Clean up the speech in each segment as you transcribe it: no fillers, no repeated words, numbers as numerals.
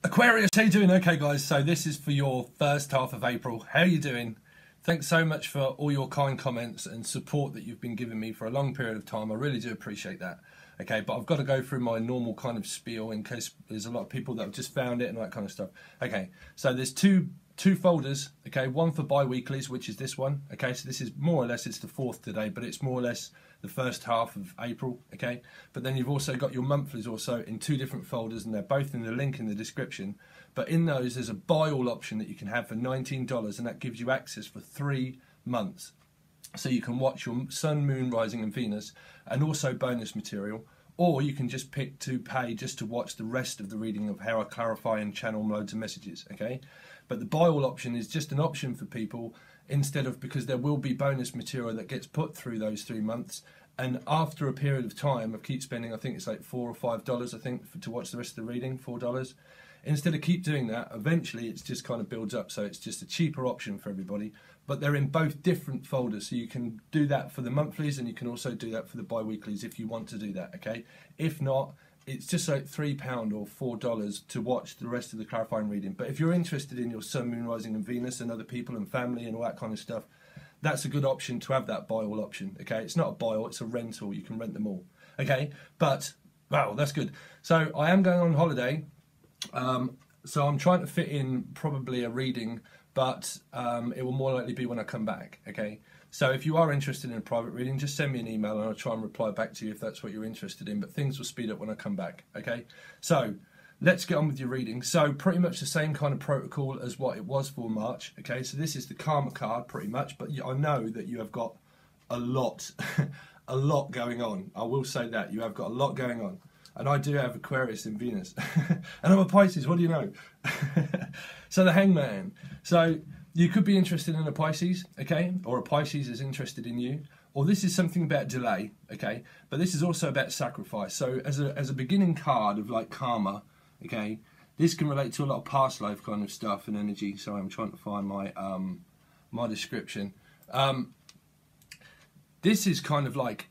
Aquarius, how you doing? Okay guys, so this is for your first half of April. How are you doing? Thanks so much for all your kind comments and support that you've been giving me for a long period of time. I really do appreciate that. Okay, but I've got to go through my normal kind of spiel in case there's a lot of people that have just found it and all that kind of stuff. Okay, so there's two folders, okay, one for bi-weeklies, which is this one, okay, so this is more or less, it's the 4th today, but it's more or less the first half of April, okay, but then you've also got your monthlies also in 2 different folders, and they're both in the link in the description, but in those there's a buy all option that you can have for $19, and that gives you access for 3 months, so you can watch your Sun, Moon, Rising and Venus, and also bonus material. Or you can just pick to pay just to watch the rest of the reading of how I clarify and channel loads of messages, okay? But the buy all option is just an option for people instead of, because there will be bonus material that gets put through those 3 months, and after a period of time of keep spending, I think it's like $4 or $5 I think to watch the rest of the reading, $4. Instead of keep doing that, eventually it's just kind of builds up, so it's just a cheaper option for everybody. But they're in both different folders, so you can do that for the monthlies and you can also do that for the bi-weeklies if you want to do that, okay? If not, it's just like £3 or $4 to watch the rest of the clarifying reading. But if you're interested in your Sun, Moon, Rising and Venus and other people and family and all that kind of stuff, that's a good option to have that buy all option, okay? It's not a buy all, it's a rental, you can rent them all, okay? But, wow, that's good. So I am going on holiday, so I'm trying to fit in probably a reading, but it will more likely be when I come back, okay? So if you are interested in a private reading, just send me an email and I'll try and reply back to you if that's what you're interested in, but things will speed up when I come back, okay? So let's get on with your reading. So pretty much the same kind of protocol as what it was for March, okay? So this is the Karma card pretty much, but I know that you have got a lot, a lot going on. I will say that, you have got a lot going on. And I do have Aquarius in Venus. And I'm a Pisces, what do you know? So the Hangman. So you could be interested in a Pisces, okay? Or a Pisces is interested in you. Or this is something about delay, okay? But this is also about sacrifice. So as a beginning card of like karma, okay? This can relate to a lot of past life kind of stuff and energy. So I'm trying to find my my description. This is kind of like,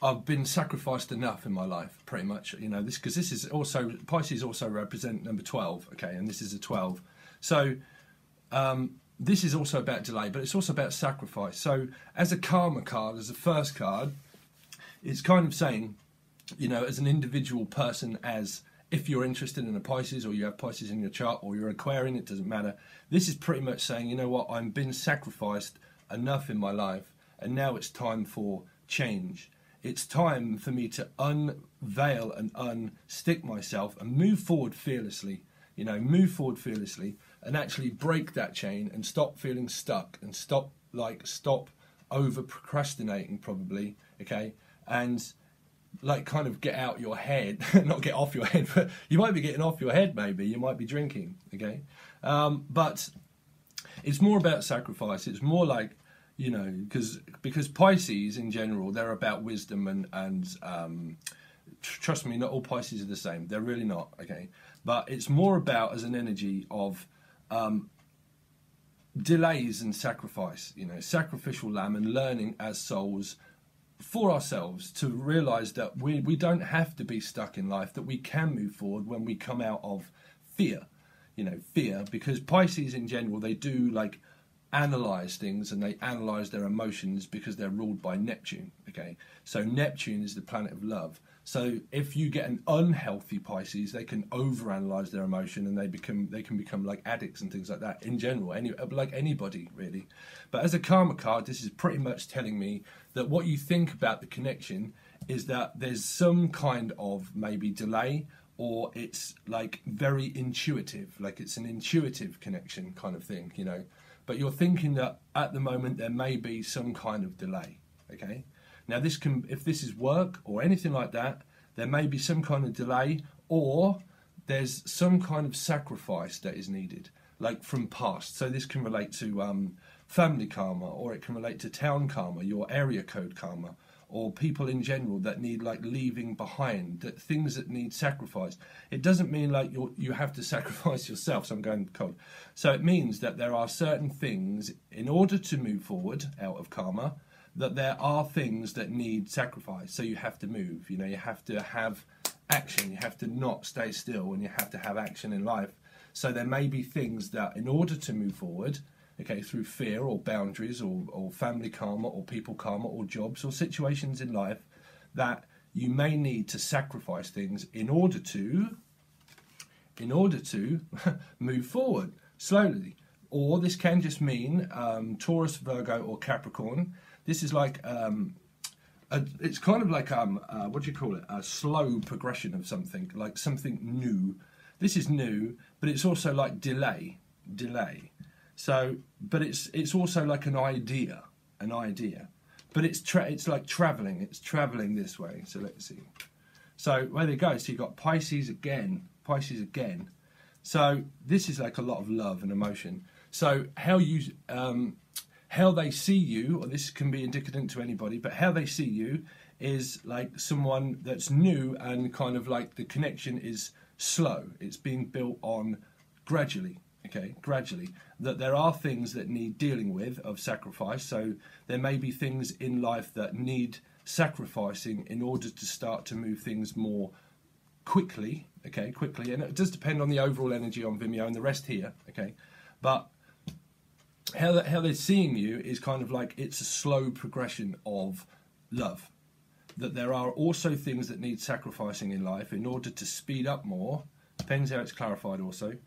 I've been sacrificed enough in my life, pretty much, you know, this, because this is also, Pisces also represent number 12, okay, and this is a 12. So this is also about delay, but it's also about sacrifice. So as a karma card, as a first card, it's kind of saying, you know, as an individual person, as if you're interested in a Pisces or you have Pisces in your chart or you're Aquarian, it doesn't matter. This is pretty much saying, you know what, I've been sacrificed enough in my life and now it's time for change. It's time for me to unveil and unstick myself and move forward fearlessly, you know, move forward fearlessly and actually break that chain and stop feeling stuck and stop over procrastinating probably, okay, and like kind of get out your head, not get off your head, but you might be getting off your head maybe, you might be drinking, okay, but it's more about sacrifice. It's more like, you know, because Pisces in general, they're about wisdom and trust me, not all Pisces are the same. They're really not, okay? But it's more about as an energy of delays and sacrifice, you know, sacrificial lamb and learning as souls for ourselves to realise that we don't have to be stuck in life, that we can move forward when we come out of fear, you know, fear, because Pisces in general, they do like analyze things and they analyze their emotions because they're ruled by Neptune, okay? So Neptune is the planet of love. So if you get an unhealthy Pisces, they can overanalyze their emotion and they can become like addicts and things like that in general, like anybody really. But as a karma card, this is pretty much telling me that what you think about the connection is that there's some kind of maybe delay, or it's like very intuitive, like it's an intuitive connection kind of thing, you know. But you're thinking that at the moment there may be some kind of delay, okay? Now this can, if this is work or anything like that, there may be some kind of delay, or there's some kind of sacrifice that is needed, like from past. So this can relate to family karma, or it can relate to town karma, your area code karma, or people in general that need like leaving behind, that things that need sacrifice. It doesn't mean like you have to sacrifice yourself, so I'm going cold. So it means that there are certain things in order to move forward out of karma, that there are things that need sacrifice. So you have to move, you know, you have to have action, you have to not stay still, and you have to have action in life. So there may be things that in order to move forward, okay, through fear or boundaries or family karma or people karma or jobs or situations in life, that you may need to sacrifice things in order to move forward slowly. Or this can just mean Taurus, Virgo or Capricorn. This is like it's kind of like what do you call it, a slow progression of something, like something new. This is new, but it's also like delay. So, but it's also like an idea, but it's like traveling. It's traveling this way. So let's see. So where they go. So you got Pisces again. So this is like a lot of love and emotion. So how they see you, or this can be indicative to anybody, but how they see you is like someone that's new, and kind of like the connection is slow. It's being built on gradually. Okay, gradually, that there are things that need dealing with of sacrifice. So there may be things in life that need sacrificing in order to start to move things more quickly. Okay, quickly, and it does depend on the overall energy on Vimeo and the rest here. Okay, but how they're seeing you is kind of like it's a slow progression of love. That there are also things that need sacrificing in life in order to speed up more. Depends how it's clarified also.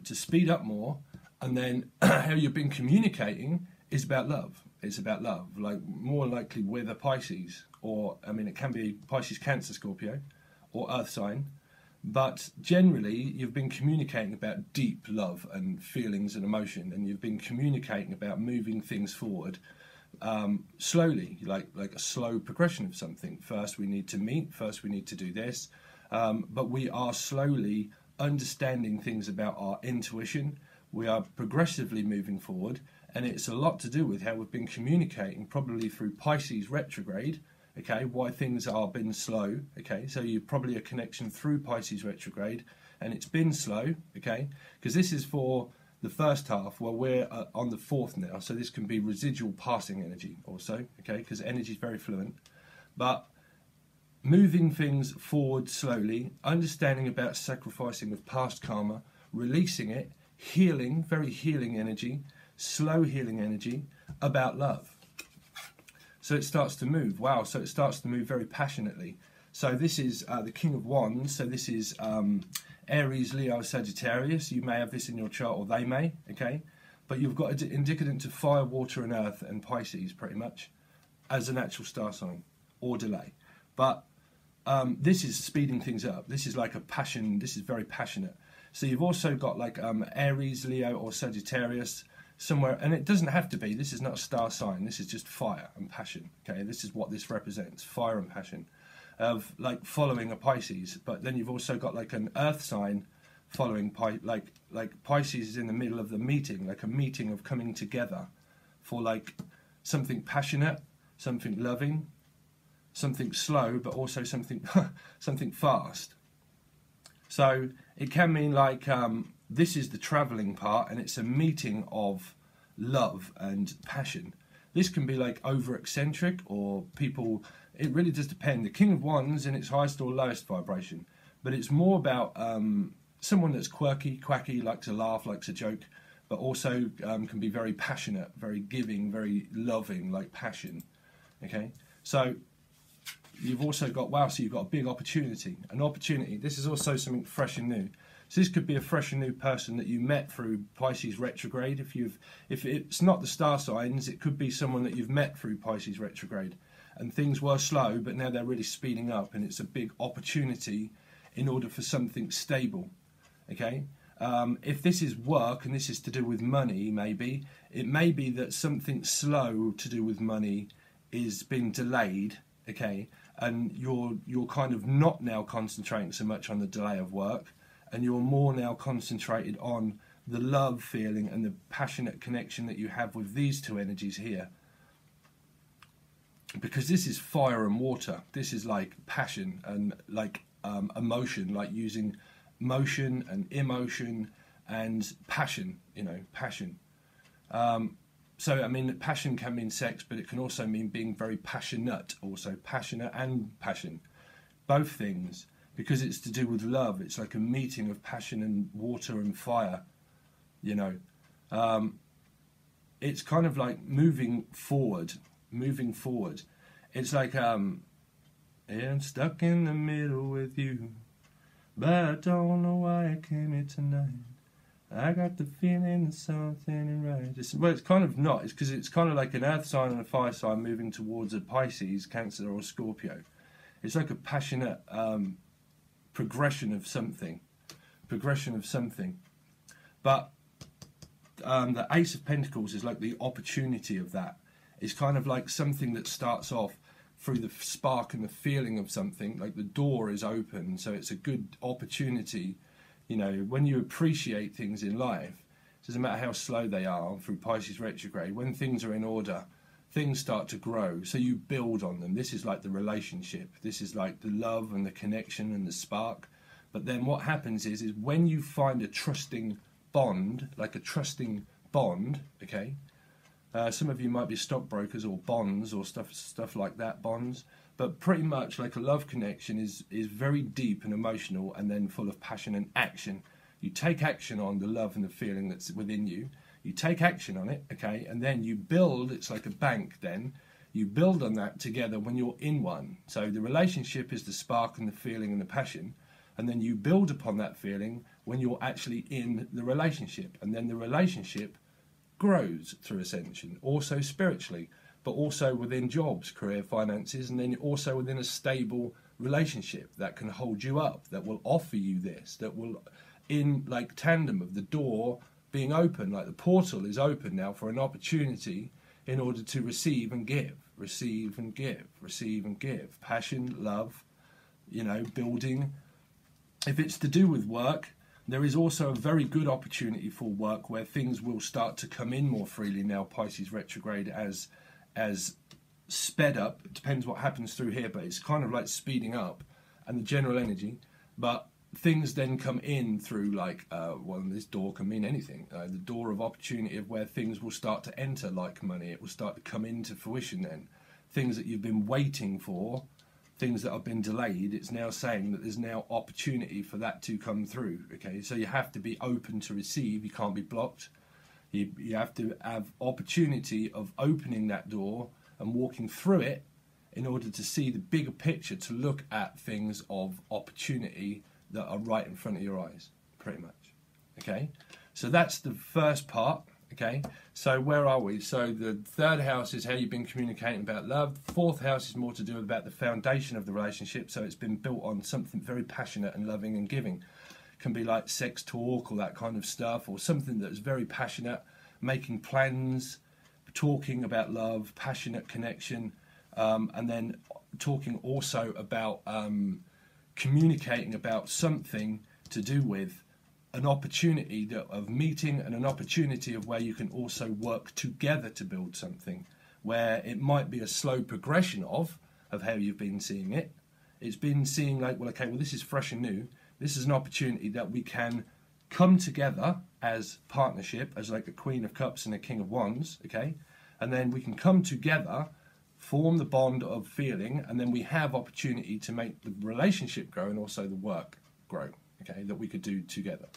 To speed up more, and then how you've been communicating is about love. It's about love, like more likely with a Pisces, or I mean it can be Pisces, Cancer, Scorpio, or Earth sign, but generally you've been communicating about deep love and feelings and emotion, and you've been communicating about moving things forward slowly, like a slow progression of something. First we need to meet, first we need to do this, but we are slowly understanding things about our intuition. We are progressively moving forward, and it's a lot to do with how we've been communicating, probably through Pisces retrograde. Okay, why things are been slow. Okay, so you probably a connection through Pisces retrograde, and it's been slow. Okay, because this is for the first half. Well, we're on the 4th now, so this can be residual passing energy also. Okay, because energy is very fluent, but moving things forward slowly, understanding about sacrificing of past karma, releasing it, healing, very healing energy, slow healing energy, about love. So it starts to move. Wow, so it starts to move very passionately. So this is the King of Wands. So this is Aries, Leo, Sagittarius. You may have this in your chart, or they may, okay? But you've got indicative to fire, water and earth and Pisces pretty much as an actual star sign or delay. But this is speeding things up. This is like a passion. This is very passionate. So you've also got like Aries, Leo or Sagittarius somewhere, and it doesn't have to be. This is not a star sign. This is just fire and passion. Okay, this is what this represents: fire and passion, of like following a Pisces. But then you've also got like an Earth sign following like Pisces is in the middle of the meeting, like a meeting of coming together for like something passionate, something loving, something slow, but also something something fast. So it can mean like this is the traveling part, and it's a meeting of love and passion. This can be like over eccentric, or people, it really does depend. The King of Wands in its highest or lowest vibration, but it's more about someone that's quirky, quacky, likes to laugh, likes a joke, but also can be very passionate, very giving, very loving, like passion. Okay, so you've also got, wow, so you've got a big opportunity. An opportunity, this is also something fresh and new. So this could be a fresh and new person that you met through Pisces retrograde. If it's not the star signs, it could be someone that you've met through Pisces retrograde. And things were slow, but now they're really speeding up, and it's a big opportunity in order for something stable. Okay? If this is work and this is to do with money, maybe, it may be that something slow to do with money is being delayed, okay? And you're kind of not now concentrating so much on the delay of work, and you're more now concentrated on the love feeling and the passionate connection that you have with these two energies here. Because this is fire and water. This is like passion and like emotion, like using motion and emotion and passion, you know, passion. So, I mean, passion can mean sex, but it can also mean being very passionate, also passionate and passion. Both things. because it's to do with love. It's like a meeting of passion and water and fire, you know. It's kind of like moving forward. It's like, I'm stuck in the middle with you, but I don't know why I came here tonight. I got the feeling that something ain't right. Well, it's kind of not. It's because it's kind of like an earth sign and a fire sign moving towards a Pisces, Cancer or Scorpio. It's like a passionate progression of something. But the Ace of Pentacles is like the opportunity of that. It's kind of like something that starts off through the spark and the feeling of something, like the door is open, so it's a good opportunity. You know, when you appreciate things in life, it doesn't matter how slow they are through Pisces retrograde, when things are in order, things start to grow, so you build on them. This is like the relationship, this is like the love and the connection and the spark. But then what happens is when you find a trusting bond, okay, some of you might be stockbrokers or bonds or stuff like that, bonds. But pretty much like a love connection is very deep and emotional and then full of passion and action. You take action on the love and the feeling that's within you. You take action on it, okay, and then you build. It's like a bank then. You build on that together when you're in one. So the relationship is the spark and the feeling and the passion. And then you build upon that feeling when you're actually in the relationship. And then the relationship grows through ascension, also spiritually, but also within jobs, career, finances, and then also within a stable relationship that can hold you up, that will offer you this, that will, in like tandem of the door being open, like the portal is open now for an opportunity in order to receive and give, passion, love, you know, building. If it's to do with work, there is also a very good opportunity for work where things will start to come in more freely now, Pisces retrograde, as sped up. It depends what happens through here, but it's kind of like speeding up and the general energy. But things then come in through like, well, this door can mean anything. The door of opportunity of where things will start to enter like money. It will start to come into fruition then. Things that you've been waiting for, things that have been delayed, it's now saying that there's now opportunity for that to come through, okay? So you have to be open to receive, you can't be blocked. You have to have opportunity of opening that door and walking through it in order to see the bigger picture, to look at things of opportunity that are right in front of your eyes, pretty much, okay? So that's the first part. Okay, so where are we? So the third house is how you've been communicating about love. The fourth house is more to do about the foundation of the relationship. So it's been built on something very passionate and loving and giving. Can be like sex talk or that kind of stuff, or something that is very passionate, making plans, talking about love, passionate connection, and then talking also about communicating about something to do with an opportunity of meeting and an opportunity of where you can also work together to build something, where it might be a slow progression of how you've been seeing it. It's been seeing like, well, okay, well, this is fresh and new. This is an opportunity that we can come together as partnership, as like a Queen of Cups and a King of Wands, okay? And then we can come together, form the bond of feeling, and then we have opportunity to make the relationship grow and also the work grow, okay, that we could do together.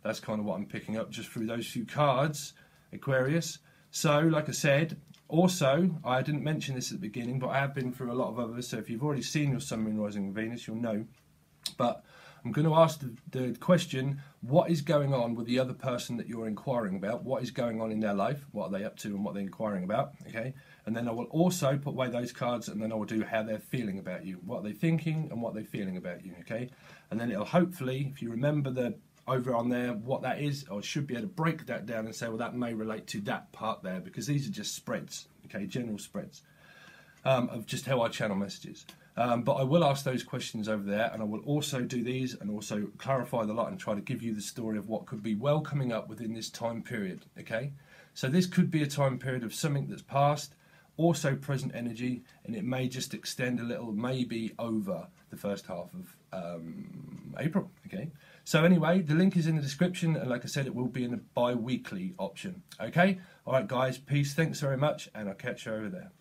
That's kind of what I'm picking up just through those few cards, Aquarius. So, like I said, also, I didn't mention this at the beginning, but I have been through a lot of others, so if you've already seen your Sun, Moon, Rising, and Venus, you'll know. But I'm going to ask the question, what is going on with the other person that you're inquiring about? What is going on in their life? What are they up to and what they're inquiring about? Okay, and then I will also put away those cards, and then I will do how they're feeling about you. What are they thinking and what they're feeling about you, okay? And then it'll hopefully, if you remember the over on there, what that is, I should be able to break that down and say, well, that may relate to that part there, because these are just spreads, okay, general spreads of just how I channel messages. But I will ask those questions over there, and I will also do these and also clarify the lot and try to give you the story of what could be well coming up within this time period, okay? So this could be a time period of something that's past, also present energy, and it may just extend a little, maybe over the first half of April, okay? So anyway, the link is in the description, and like I said, it will be in the bi-weekly option, okay? All right, guys, peace, thanks very much, and I'll catch you over there.